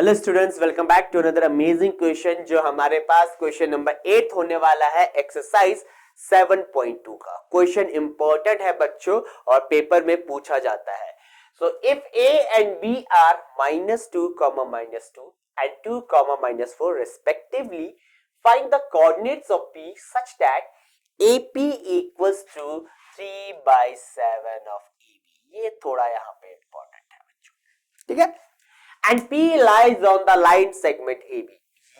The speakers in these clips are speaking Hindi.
Hello students, welcome back to another amazing question. जो हमारे पास क्वेश्चन नंबर 8 होने वाला है एक्सरसाइज 7.2 का। क्वेश्चन इंपॉर्टेंट है बच्चों और पेपर में पूछा जाता है। So if A and B are -2, -2 and 2, -4 respectively, find the coordinates of P such that AP equals to 3/7 of EB। ये थोड़ा यहाँ पे इंपॉर्टेंट है बच्चों, ठीक है। And P lies on the line segment AB।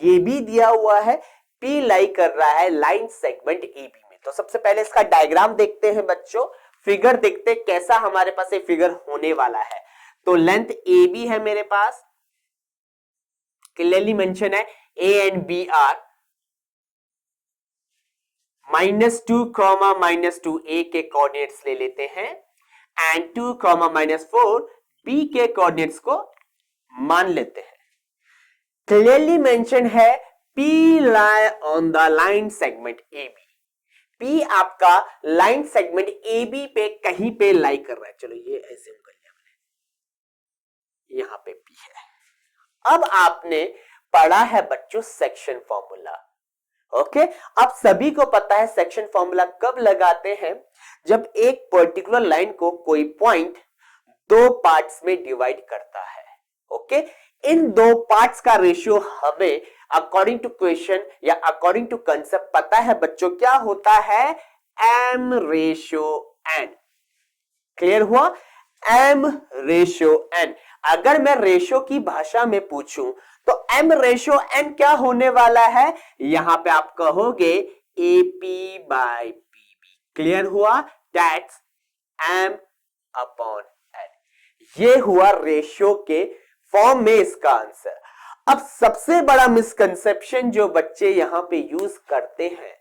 ये भी दिया हुआ है, P लाई कर रहा है लाइन सेगमेंट AB में। तो सबसे पहले इसका डायग्राम देखते हैं बच्चों, फिगर देखते हैं कैसा हमारे पास ये फिगर होने वाला है। तो लेंथ AB है मेरे पास, क्लियरली मेंशन है। A and B are -2, -2 A के कोऑर्डिनेट्स ले लेते हैं एंड 2, -4 B के कोऑर्डिनेट्स को मान लेते हैं। क्लियरली मेंशन है P lie on the line segment AB। P आपका लाइन सेगमेंट AB पे कहीं पे लाई कर रहा है। चलो ये ऐसे कर लिया मैंने, यहां पे P है। अब आपने पढ़ा है बच्चों सेक्शन फॉर्मूला, ओके। अब सभी को पता है सेक्शन फॉर्मूला कब लगाते हैं, जब एक पर्टिकुलर लाइन को कोई पॉइंट दो पार्ट्स में डिवाइड करता है, ओके। इन दो पार्ट्स का रेशियो हमें अकॉर्डिंग टू क्वेश्चन या अकॉर्डिंग टू कंसेप्ट पता है बच्चों, क्या होता है, m रेशियो n। क्लियर हुआ, m रेशियो n। अगर मैं रेशियो की भाषा में पूछूं तो m रेशियो n क्या होने वाला है, यहां पे आप कहोगे AP/PB। क्लियर हुआ, दैट्स m/n। ये हुआ रेशियो के फॉर्म में इसका आंसर। अब सबसे बड़ा मिसकंसेप्शन जो बच्चे यहां पे यूज करते हैं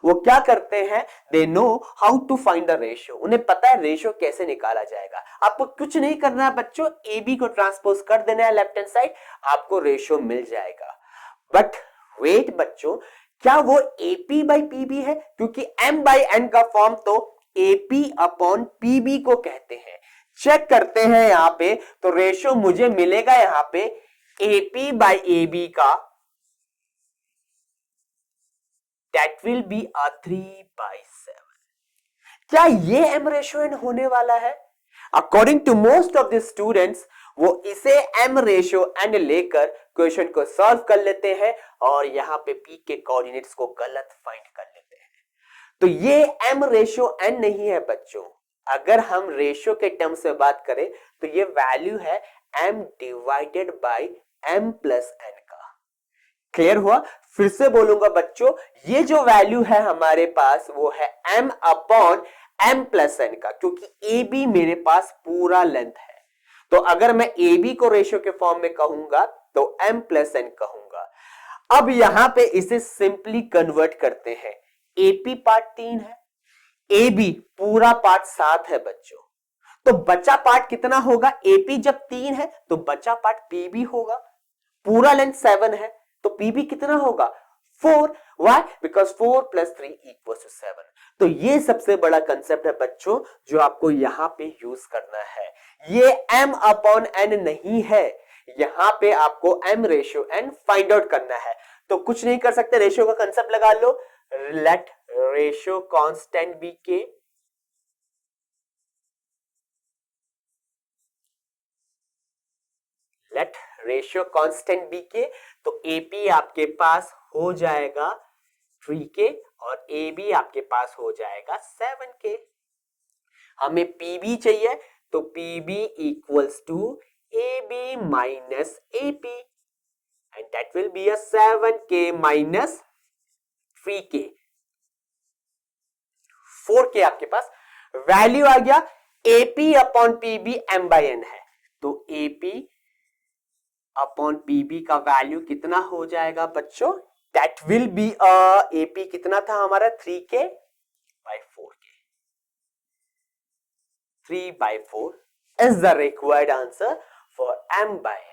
वो क्या करते हैं, they know how to find the ratio. उन्हें पता है रेशियो कैसे निकाला जाएगा। आपको कुछ नहीं करना है बच्चों, AB को ट्रांसपोज कर देना है लेफ्ट हैंड साइड, आपको रेशियो मिल जाएगा। बट वेट बच्चों, क्या वो AP/PB है? क्योंकि m/n का फॉर्म तो AP/PB को कहते हैं। चेक करते हैं यहां पे, तो रेशियो मुझे मिलेगा यहां पे AP/AB का, दैट विल बी 3/7। क्या ये m रेशियो n होने वाला है? According to most of the students वो इसे m रेशियो n लेकर क्वेश्चन को सॉल्व कर लेते हैं और यहां पे P के कोऑर्डिनेट्स को गलत फाइंड कर लेते हैं। तो ये m रेशियो n नहीं है बच्चों। अगर हम रेशियो के टर्म से बात करें तो ये वैल्यू है m divided by m plus n का। क्लियर हुआ, फिर से बोलूंगा बच्चों, ये जो वैल्यू है हमारे पास वो है m/m प्लस n का, क्योंकि AB मेरे पास पूरा लेंथ है। तो अगर मैं AB को रेशियो के फॉर्म में कहूंगा तो m प्लस n कहूंगा। अब यहां पे इसे सिंपली कन्वर्ट करते हैं। AP पार्ट 3 है, AB पूरा पार्ट 7 है बच्चों, तो बचा पार्ट कितना होगा, AP जब 3 है तो बचा पार्ट PB होगा। पूरा लेंथ 7 है तो PB कितना होगा, 4। Why? Because 4 + 3 = 7। तो ये सबसे बड़ा कंसेप्ट है बच्चों जो आपको यहां पे यूज करना है। ये m/n नहीं है, यहां पे आपको m ratio n find out करना है। तो कुछ नहीं कर सकते, रेशियो का कंसेप्ट लगा लो, लेट रेशियो कांस्टेंट बी के, लेट रेशियो कांस्टेंट बी के। तो AP आपके पास हो जाएगा 3K और AB आपके पास हो जाएगा 7K। हमें PB चाहिए तो PB = AB minus AP and that will be a 7K minus 3K। 4K आपके पास वैल्यू आ गया। AP/PB m/n है, तो AP/PB का वैल्यू कितना हो जाएगा बच्चों, दैट विल बी AP कितना था हमारा, 3K/4K। 3/4 is the required answer for m/n।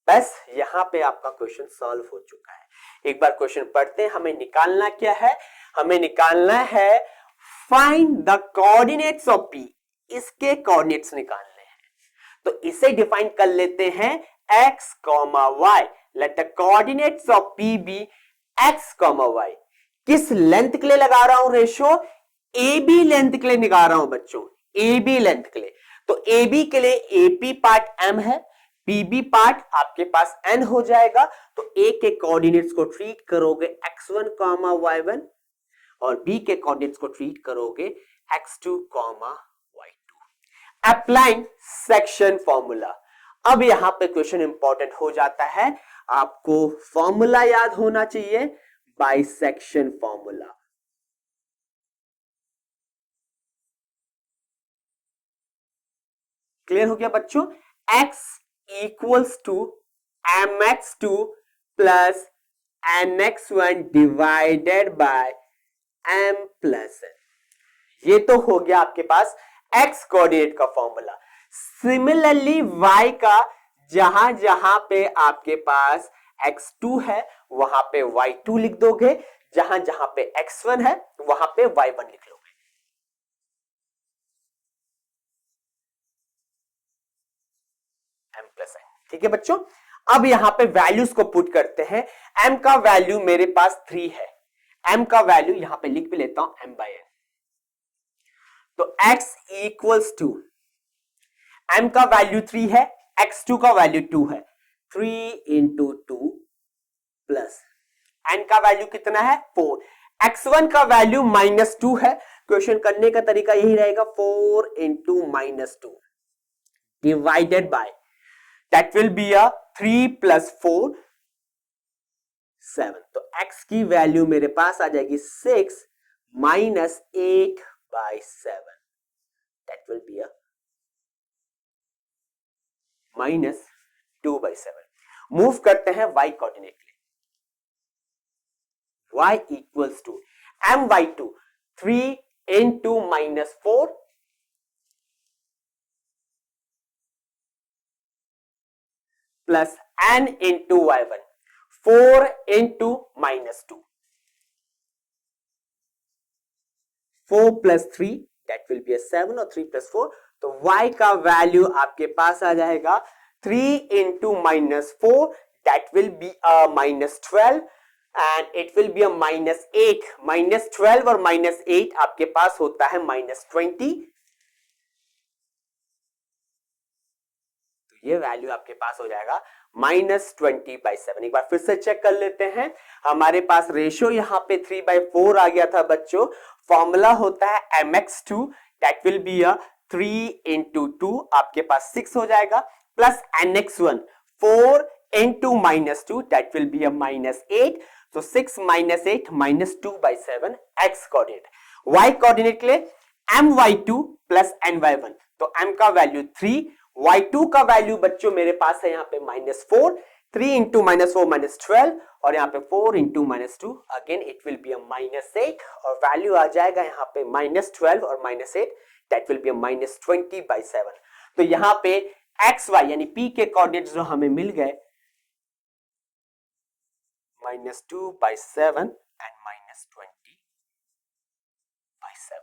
बस यहां पे आपका क्वेश्चन सॉल्व हो चुका है। एक बार क्वेश्चन पढ़ते हैं। हमें निकालना क्या है, हमें निकालना है find the coordinates of P। इसके कोऑर्डिनेट्स निकालने हैं, तो इसे डिफाइन कर लेते हैं x, y. Let the coordinates of P be x, y. किस लेंथ के लिए लगा रहा हूं रेशो? AB लेंथ के लिए निकाल रहा हूं बच्चों, AB लेंथ के लिए। तो AB के लिए AP पार्ट m है, PB पार्ट आपके पास n हो जाएगा। तो A के कोऑर्डिनेट्स को ट्रीट करोगे x1, y1 और B के कोऑर्डिनेट्स को ट्रीट करोगे x2, y2। Applying section formula. अब यहां पे क्वेश्चन इंपॉर्टेंट हो जाता है, आपको फॉर्मूला याद होना चाहिए, बाइसेक्शन फॉर्मूला। क्लियर हो गया बच्चों? x equals to mx2 plus nx1 divided by m plus n। ये तो हो गया आपके पास x कोऑर्डिनेट का फॉर्मूला। सिमिलरली y का जहां जहां पे आपके पास x2 है वहां पे y2 लिख दोगे, जहां जहां पे x1 है वहां पे y1 लिख लोगे। m प्लस n, ठीक है बच्चों। अब यहां पे वैल्यूज को पुट करते हैं। m का वैल्यू मेरे पास 3 है, m का वैल्यू यहां पे लिख भी लेता हूं m बाय n। तो x इक्वल्स टू m का वैल्यू 3 है, x2 का वैल्यू 2 है, 3 इंटू 2 प्लस n का वैल्यू कितना है 4, x1 का वैल्यू -2 है। क्वेश्चन करने का तरीका यही रहेगा, 4 into -2 divided by, that will be a 3 plus 4 7। तो x की वैल्यू मेरे पास आ जाएगी 6 minus 8 by 7, that will be a -2/7। Move करते हैं y कोऑर्डिनेट के लिए। y equals to my2 3 into -4 plus n into y1 4 into -2, 4 plus 3 that will be 7 और 3 प्लस 4। तो y का वैल्यू आपके पास आ जाएगा 3 into -4 that will B -12 and it will be -8। -12 और -8 आपके पास होता है -20। तो ये वैल्यू आपके पास हो जाएगा -20/7। एक बार फिर से चेक कर लेते हैं, हमारे पास रेशियो यहां पे 3/4 आ गया था बच्चों। फॉर्मूला होता है mx2 that will B 3 into 2 आपके पास 6 हो जाएगा, plus nx1 4 into -2 that will B -8। तो 6 - 8 -2/7 x कोऑर्डिनेट। y कोऑर्डिनेट के लिए my2 प्लस ny1। तो m का वैल्यू 3, y2 का वैल्यू बच्चों मेरे पास है यहाँ पे -4, 3 इंटू -4 -12 और यहाँ पे 4 into -2 again it will be -8 और वैल्यू आ जाएगा यहाँ पे -12 और -8 दैट विल बी -20/7। तो यहाँ पे एक्स वाई यानी p के कोऑर्डिनेट्स जो हमें मिल गए -2/7 एंड -20/7।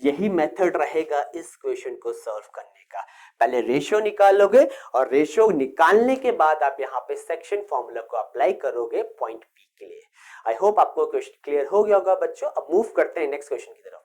यही मेथड रहेगा इस क्वेश्चन को सॉल्व करने का। पहले रेशियो निकालोगे और रेशियो निकालने के बाद आप यहाँ पे सेक्शन फॉर्मूला को अप्लाई करोगे पॉइंट P के लिए। आई होप आपको क्वेश्चन क्लियर हो गया होगा बच्चों। अब मूव करते हैं नेक्स्ट क्वेश्चन की तरफ।